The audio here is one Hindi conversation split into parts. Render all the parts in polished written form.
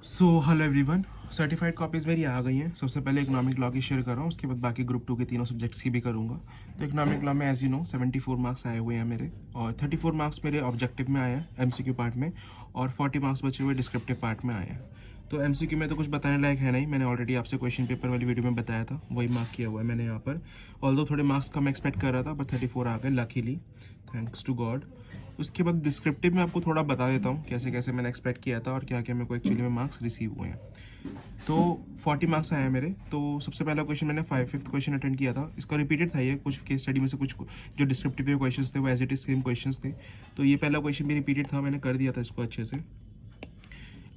So hello everyone. Certified copies मेरी आ गई हैं। सबसे पहले इकोनॉमिक लॉ की शेयर कर रहा हूँ, उसके बाद बाकी ग्रुप टू के तीनों सब्जेक्ट्स की भी करूँगा। तो इकोनॉमिक लॉ में एज यू नो 74 मार्क्स आए हुए हैं मेरे, और 34 मार्क्स मेरे ऑब्जेक्टिव में आए हैं एमसीक्यू पार्ट में, और 40 मार्क्स बचे हुए डिस्क्रिप्टिव पार्ट में आए हैं। तो एमसीक्यू में तो कुछ बताने लायक है नहीं, मैंने ऑलरेडी आपसे क्वेश्चन पेपर वाली वीडियो में बताया था, वही मार्क किया हुआ है मैंने यहाँ पर। ऑल्दो थोड़े मार्क्स कम एक्सपेक्ट कर रहा था, बट 34 आ गए लकीली, थैंक्स टू गॉड। उसके बाद डिस्क्रिप्टिव में आपको थोड़ा बता देता हूँ कैसे कैसे मैंने एक्सपेक्ट किया था और क्या क्या मेरे को एक्चुअली में मार्क्स रिसीव हुए हैं। तो 40 मार्क्स आए हैं मेरे। तो सबसे पहला क्वेश्चन मैंने फिफ्थ क्वेश्चन अटेंड किया था, इसका रिपीटेड था ये, कुछ केस स्टडी में से कुछ जो डिस्क्रिप्टिव क्वेश्चंस थे वो as it is same questions थे। तो ये पहला क्वेश्चन भी रिपीटेड था, मैंने कर दिया था इसको अच्छे से।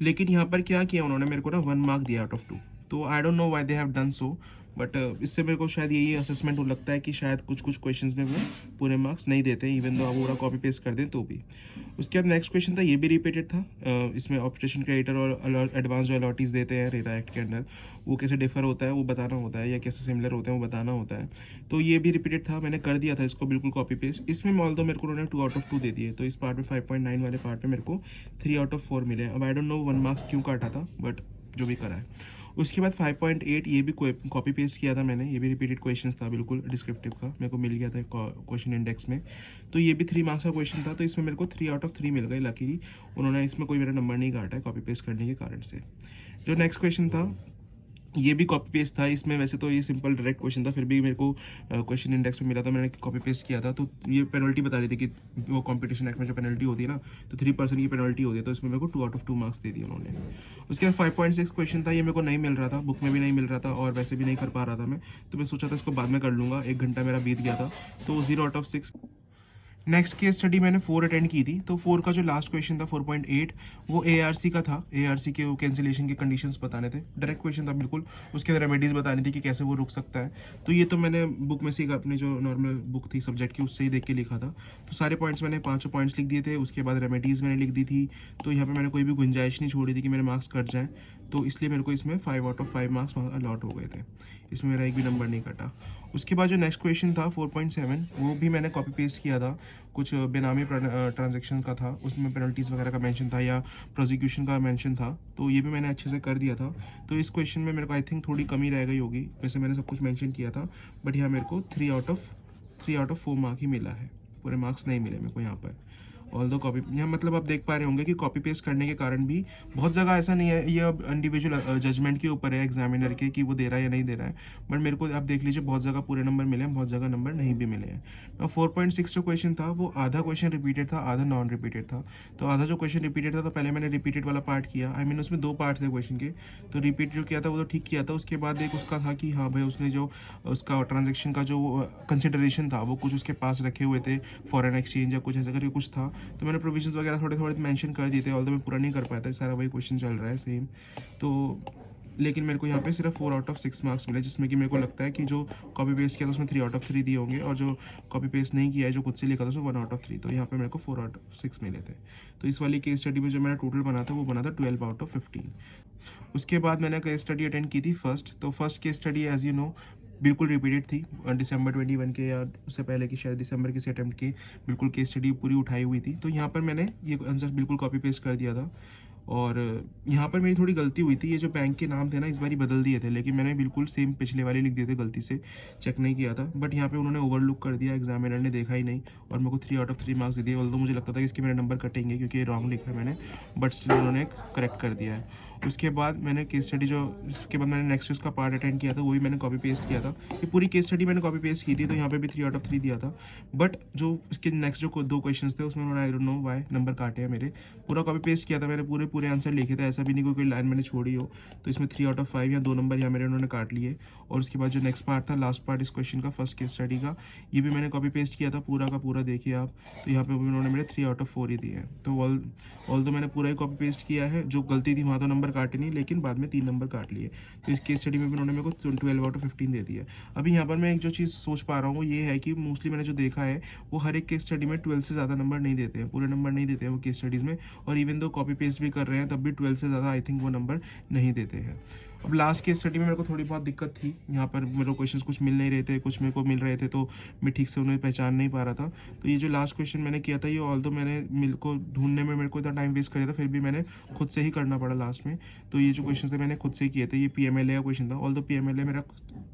लेकिन यहाँ पर क्या किया उन्होंने, मेरे को ना 1 मार्क दिया आउट ऑफ 2। तो I don't know why they have done so, but इससे मेरे को शायद यही असेसमेंट लगता है कि शायद कुछ कुछ क्वेश्चंस में वो पूरे मार्क्स नहीं देते, इवन दो आप पूरा कॉपी पेस्ट कर दें तो भी। उसके बाद नेक्स्ट क्वेश्चन था, ये भी रिपीटेड था। इसमें ऑपरेशन क्रेडिटर और एडवांस जो अलॉटीज देते हैं रेरा एक्ट के अंडर, वो कैसे डिफर होता है वो बताना होता है, या कैसे सिमिलर होते हैं वो बताना होता है। तो ये भी रिपीटेड था, मैंने कर दिया था इसको बिल्कुल कॉपी पेस्ट। इसमें ऑल दो मेरे को उन्होंने 2 आउट ऑफ 2 दे दिए, तो इस पार्ट में 5.9 वाले पार्ट में मेरे को 3 आउट ऑफ 4 मिले। अब आई डोंट नो 1 मार्क्स क्यों काटा था, बट जो भी करा है। उसके बाद 5.8 ये भी कॉपी पेस्ट किया था मैंने, ये भी रिपीटेड क्वेश्चंस था बिल्कुल डिस्क्रिप्टिव का, मेरे को मिल गया था क्वेश्चन इंडेक्स में। तो ये भी 3 मार्क्स का क्वेश्चन था, तो इसमें मेरे को 3 आउट ऑफ 3 मिल गए लकीली। उन्होंने इसमें कोई मेरा नंबर नहीं काटा है कॉपी पेस्ट करने के कारण से। जो नेक्स्ट क्वेश्चन था ये भी कॉपी पेस्ट था, इसमें वैसे तो ये सिंपल डायरेक्ट क्वेश्चन था, फिर भी मेरे को क्वेश्चन इंडेक्स में मिला था, मैंने कॉपी पेस्ट किया था। तो ये पेनल्टी बता रही थी कि वो कंपटीशन एक्ट में जो पेनल्टी होती है ना, तो 3% की पेनल्टी होती है, तो इसमें मेरे को 2 आउट ऑफ 2 मार्क्स दे दिए उन्होंने। उसके बाद 5.6 क्वेश्चन था, ये मेरे को नहीं मिल रहा था, बुक में भी नहीं मिल रहा था और वैसे भी नहीं कर पा रहा था मैं, तो मैं सोचा था इसको बाद में कर लूँगा, 1 घंटा मेरा बीत गया था, तो 0 out of 6। Next case study मैंने 4 अटेंड की थी, तो 4 का जो लास्ट क्वेश्चन था 4.8, वो एआरसी का था। एआरसी के कैंसिलेशन के कंडीशंस बताने थे, डायरेक्ट क्वेश्चन था बिल्कुल, उसके अंदर रेमेडीज बतानी थी कि कैसे वो रुक सकता है। तो ये तो मैंने बुक में से अपनी जो नॉर्मल बुक थी सब्जेक्ट की उससे ही देख के लिखा था। तो सारे पॉइंट्स मैंने 5 पॉइंट्स लिख दिए थे, उसके बाद रेमेडीज़ मैंने लिख दी थी। तो यहाँ पर मैंने कोई भी गुंजाइश नहीं छोड़ी थी कि मेरे मार्क्स कट जाएँ, तो इसलिए मेरे को इसमें 5 आउट ऑफ 5 मार्क्स अलॉट हो गए थे, इसमें मेरा एक भी नंबर नहीं कटा। उसके बाद जो नेक्स्ट क्वेश्चन था 4.7, वो भी मैंने कॉपी पेस्ट किया था, कुछ बेनामी ट्रांजैक्शन का था, उसमें पेनल्टीज़ वगैरह का मेंशन था या प्रोसिक्यूशन का मेंशन था, तो ये भी मैंने अच्छे से कर दिया था। तो इस क्वेश्चन में मेरे को आई थिंक थोड़ी कमी रह गई होगी, वैसे मैंने सब कुछ मेंशन किया था, बट यहाँ मेरे को 3 आउट ऑफ 4 मार्क ही मिला है, पूरे मार्क्स नहीं मिले मेरे को यहाँ पर। ऑल दो कॉपी यहाँ मतलब आप देख पा रहे होंगे कि कॉपी पेस्ट करने के कारण भी बहुत जगह ऐसा नहीं है, ये अब इंडिविजुअल जजमेंट के ऊपर है एग्जामिनर के कि वो दे रहा है या नहीं दे रहा है, बट मेरे को आप देख लीजिए बहुत जगह पूरे नंबर मिले हैं, बहुत जगह नंबर नहीं भी मिले हैं। 4.6 जो क्वेश्चन था वो आधा क्वेश्चन रिपीटेड था, आधा नॉन रिपीटेड था। तो आधा जो क्वेश्चन रिपीटेड था, तो पहले मैंने रिपीटेड वाला पार्ट किया, आई मीन उसमें 2 पार्ट थे क्वेश्चन के, तो रिपीट जो किया था वो तो ठीक किया था। उसके बाद एक उसका था कि हाँ भाई उसने जो उसका ट्रांजेक्शन का जो कंसिडरेशन था वो कुछ उसके पास रखे हुए थे, फॉरेन एक्सचेंज या कुछ ऐसा करके कुछ था, तो मैंने प्रोविजंस वगैरह थोड़े थोड़े मेंशन कर दिए थे, ऑल्दो मैं पूरा नहीं कर पाया था, सारा वही क्वेश्चन चल रहा है सेम। तो लेकिन मेरे को यहाँ पे सिर्फ 4 आउट ऑफ 6 मार्क्स मिले, जिसमें कि मेरे को लगता है कि जो कॉपी पेस्ट किया था उसमें 3 आउट ऑफ 3 दिए होंगे, और जो कॉपी पेस्ट नहीं किया है जो खुद से लिखा था उसमें 1 आउट ऑफ 3, तो यहाँ पे मेरे को 4 आउट ऑफ 6 मिले थे। तो इस वाली केस स्टडी में जो मेरा टोटल बना था वो बना था 12 आउट ऑफ 15। उसके बाद मैंने केस स्टडी अटेंड की थी फर्स्ट, तो first case study as you know बिल्कुल रिपीटेड थी, दिसंबर 21 के या उससे पहले की शायद दिसंबर के अटैम्प्ट की बिल्कुल केस स्टडी पूरी उठाई हुई थी। तो यहाँ पर मैंने ये आंसर बिल्कुल कॉपी पेस्ट कर दिया था, और यहाँ पर मेरी थोड़ी गलती हुई थी, ये जो बैंक के नाम थे ना इस बार बदल दिए थे, लेकिन मैंने बिल्कुल सेम पिछले वाले लिख दिए थे, गलती से चेक नहीं किया था, बट यहाँ पे उन्होंने ओवरलुक कर दिया, एग्जामिनर ने देखा ही नहीं और मेरे को 3 आउट ऑफ 3 मार्क्स दे दिए। ऑल्दो मुझे लगता था कि इसके मेरे नंबर कटेंगे क्योंकि ये रॉन्ग लिखा है मैंने, बट स्टिल उन्होंने करेक्ट कर दिया है। उसके बाद मैंने केस स्टडी जो उसके बाद मैंने नेक्स्ट उसका पार्ट अटेंड किया था, वो भी मैंने कॉपी पेस्ट किया था। ये पूरी केस स्टडी मैंने कॉपी पेस्ट की थी, तो यहाँ पे भी 3 आउट ऑफ 3 दिया था, बट जो उसके नेक्स्ट जो 2 क्वेश्चंस थे उसमें उन्होंने I don't know why number काटे हैं मेरे। पूरा कॉपी पेस्ट किया था मैंने, पूरे पूरे आंसर लिखे थे, ऐसा भी नहीं कोई लाइन मैंने छोड़ी हो, तो इसमें 3 आउट ऑफ 5 या 2 नंबर यहाँ मेरे उन्होंने काट लिए। और उसके बाद जो नेक्स्ट पार्ट था, लास्ट पार्ट इस क्वेश्चन का, फर्स्ट केस स्टडी का, ये भी मैंने कॉपी पेस्ट किया था पूरा का पूरा, देखिए आप, तो यहाँ पे भी उन्होंने मेरे 3 आउट ऑफ 4 ही दिए हैं। तो ऑल तो मैंने पूरा ही कॉपी पेस्ट किया है, जो गलती थी वहाँ तो नंबर काटे नहीं, लेकिन बाद में 3 नंबर काट लिए। तो इस केस स्टडी में भी उन्होंने मेरे को 12 आउट ऑफ 15 दे दिया। अभी यहाँ पर मैं एक जो चीज़ सोच पा रहा हूँ वो ये है कि मोस्टली मैंने जो देखा है वो हर एक केस स्टडी में 12 से ज़्यादा नंबर नहीं देते हैं, पूरे नंबर नहीं देते हैं वो केस स्टडीज़ में, और इवन दो कॉपी पेस्ट भी कर रहे हैं तब भी 12 से ज़्यादा आई थिंक वो नंबर नहीं देते हैं। अब लास्ट केस स्टडी में मेरे को थोड़ी बहुत दिक्कत थी, यहाँ पर मेरे को क्वेश्चंस कुछ मिल नहीं रहे थे, कुछ मेरे को मिल रहे थे तो मैं ठीक से उन्हें पहचान नहीं पा रहा था। तो ये जो लास्ट क्वेश्चन मैंने किया था, ये ऑल्दो मैंने मेरे को ढूंढने में मेरे को इतना टाइम वेस्ट कर था, फिर भी मैंने खुद से ही करना पड़ा लास्ट में। तो ये जो क्वेश्चन थे मैंने खुद से ही किए थे। ये PMLA का क्वेश्चन था, ऑल्दो PMLA मेरा,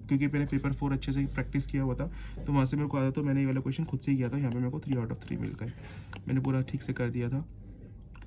क्योंकि मैंने पेपर 4 अच्छे से प्रैक्टिस किया हुआ था तो वहाँ से मेरे को आया, तो मैंने ये वाला क्वेश्चन खुद से ही किया था। यहाँ पे मेरे को 3 आउट ऑफ 3 मिल गए, मैंने पूरा ठीक से कर दिया था।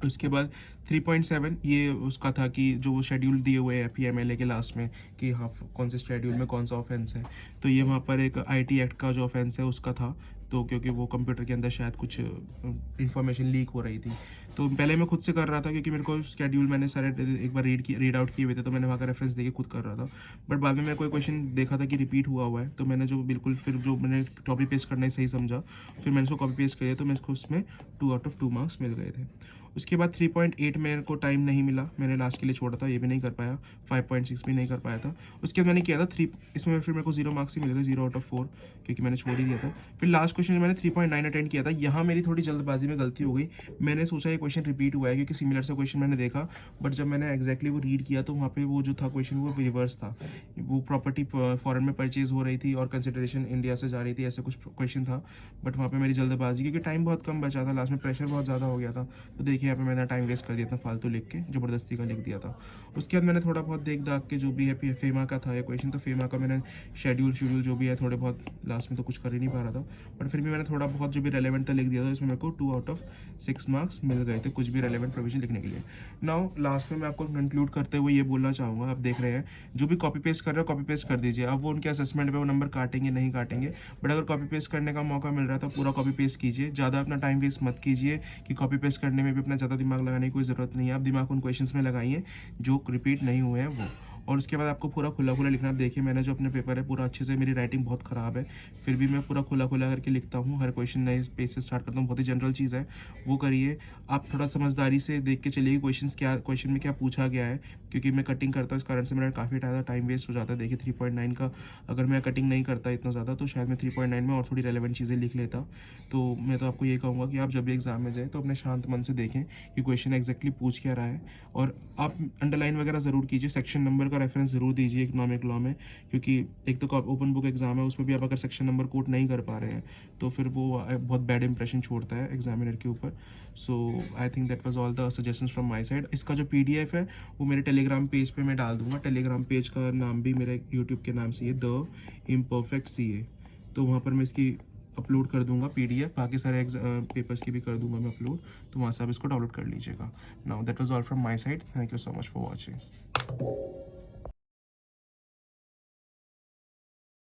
उसके बाद 3.7 ये उसका था कि जो वो शेड्यूल दिए हुए हैं PMLA के लास्ट में कि हाँ कौन से शेड्यूल में कौन सा ऑफेंस है। तो ये वहाँ पर एक IT एक्ट का जो ऑफेंस है उसका था, तो क्योंकि वो कंप्यूटर के अंदर शायद कुछ इन्फॉर्मेशन लीक हो रही थी, तो पहले मैं खुद से कर रहा था क्योंकि मेरे को शेड्यूल मैंने सारे एक बार रीड आउट किए हुए थे, तो मैंने वहाँ का रेफरेंस देके खुद कर रहा था। बट बाद में मैं कोई क्वेश्चन देखा था कि रिपीट हुआ हुआ है, तो मैंने जो बिल्कुल फिर जो मैंने कॉपी पेस्ट करना ही सही समझा, फिर मैंने उसको कॉपी पेस्ट किया, तो मेरे को उसमें 2 आउट ऑफ 2 मार्क्स मिल गए थे। उसके बाद 3.8 मेरे को टाइम नहीं मिला, मैंने लास्ट के लिए छोड़ा था, ये भी नहीं कर पाया। 5.6 भी नहीं कर पाया था। उसके बाद मैंने किया था 3, इसमें फिर मेरे को 0 मार्क्स ही मिले थे, 0 आउट ऑफ 4, क्योंकि मैंने छोड़ ही दिया था। फिर लास्ट क्वेश्चन मैंने 3.9 अटेंड किया था। यहाँ मेरी थोड़ी जल्दबाजी में गलती हो गई, मैंने सोचा ये क्वेश्चन रिपीट हुआ है क्योंकि सिमिलर सा क्वेश्चन मैंने देखा, बट जब मैंने एक्जैक्टली वो रीड किया तो वहाँ पे वो जो था क्वेश्चन वो रिवर्स था। वो प्रॉपर्टी फॉरेन में परचेज हो रही थी और कंसिडरेशन इंडिया से जा रही थी, ऐसा कुछ क्वेश्चन था। बट वहाँ पे मेरी जल्दबाजी, क्योंकि टाइम बहुत कम बचा था, लास्ट में प्रेशर बहुत ज़्यादा हो गया था, तो देखिए यहाँ पे मैंने टाइम वेस्ट कर दिया था, फालतू लिख के ज़बरदस्ती का लिख दिया था। उसके बाद मैंने थोड़ा बहुत देख दाख के जो भी है, फेमा का था ये क्वेश्चन, तो फेमा का मैंने शेड्यूल जो भी है थोड़े बहुत, लास्ट में तो कुछ कर ही नहीं पा रहा था, बट फिर भी मैंने थोड़ा बहुत जो भी रेलेवेंट था लिख दिया था। इसमें मेरे को 2 आउट ऑफ 6 मार्क्स मिल गए थे कुछ भी रेलेवेंट प्रोविजन लिखने के लिए। नाउ लास्ट में मैं आपको कंक्लूड करते हुए ये बोलना चाहूँगा, आप देख रहे हैं जो भी कॉपी पेस्ट कर रहे हो कॉपी पेस्ट कर दीजिए। अब वो उनके असेसमेंट पे वो नंबर काटेंगे नहीं काटेंगे, बट अगर कॉपी पेस्ट करने का मौका मिल रहा है तो पूरा कॉपी पेस्ट कीजिए, ज़्यादा अपना टाइम वेस्ट मत कीजिए कि कॉपी पेस्ट करने में भी अपना ज़्यादा दिमाग लगाने की कोई ज़रूरत नहीं है। आप दिमाग उन क्वेश्चंस में लगाइए जो रिपीट नहीं हुए हैं वो, और उसके बाद आपको पूरा खुला लिखना। आप देखिए मैंने जो अपने पेपर है पूरा अच्छे से, मेरी राइटिंग बहुत ख़राब है फिर भी मैं पूरा खुला करके लिखता हूँ, हर क्वेश्चन नए पेज से स्टार्ट करता हूँ, बहुत ही जनरल चीज़ है वो करिए। आप थोड़ा समझदारी से देख के चलिए क्वेश्चन में क्या पूछा गया है, क्योंकि मैं कटिंग करता हूँ इस कारण से मेरा काफ़ी ज़्यादा टाइम वेस्ट हो जाता है। देखिए 3.9 का अगर मैं कटिंग नहीं करता इतना ज़्यादा तो शायद मैं 3.9 में और थोड़ी रेलेवेंट चीज़ें लिख लेता। तो मैं तो आपको ये कहूँगा कि आप जब भी एग्ज़ाम में जाए तो अपने शांत मन से देखें कि क्वेश्चन एग्जैक्टली पूछ क्या रहा है, और आप अंडरलाइन वगैरह ज़रूर कीजिए, सेक्शन नंबर का रेफरेंस ज़रूर दीजिए इकोनॉमिक लॉ में, क्योंकि एक तो ओपन बुक एग्जाम है उसमें भी आप अगर सेक्शन नंबर कोट नहीं कर पा रहे हैं तो फिर वो बहुत बैड इंप्रेशन छोड़ता है एग्जामिनर के ऊपर। So I think that was all the suggestions from my side. इसका जो PDF है वो मेरे टेलीग्राम पेज पे मैं डाल दूंगा, टेलीग्राम पेज का नाम भी मेरे यूट्यूब के नाम से है द इम्परफेक्ट CA, तो वहाँ पर मैं इसकी अपलोड कर दूंगा PDF, बाकी सारे पेपर्स की भी कर दूंगा मैं अपलोड, तो वहाँ से आप इसको डाउनलोड कर लीजिएगा। Now that was all from my side, thank you so much for watching.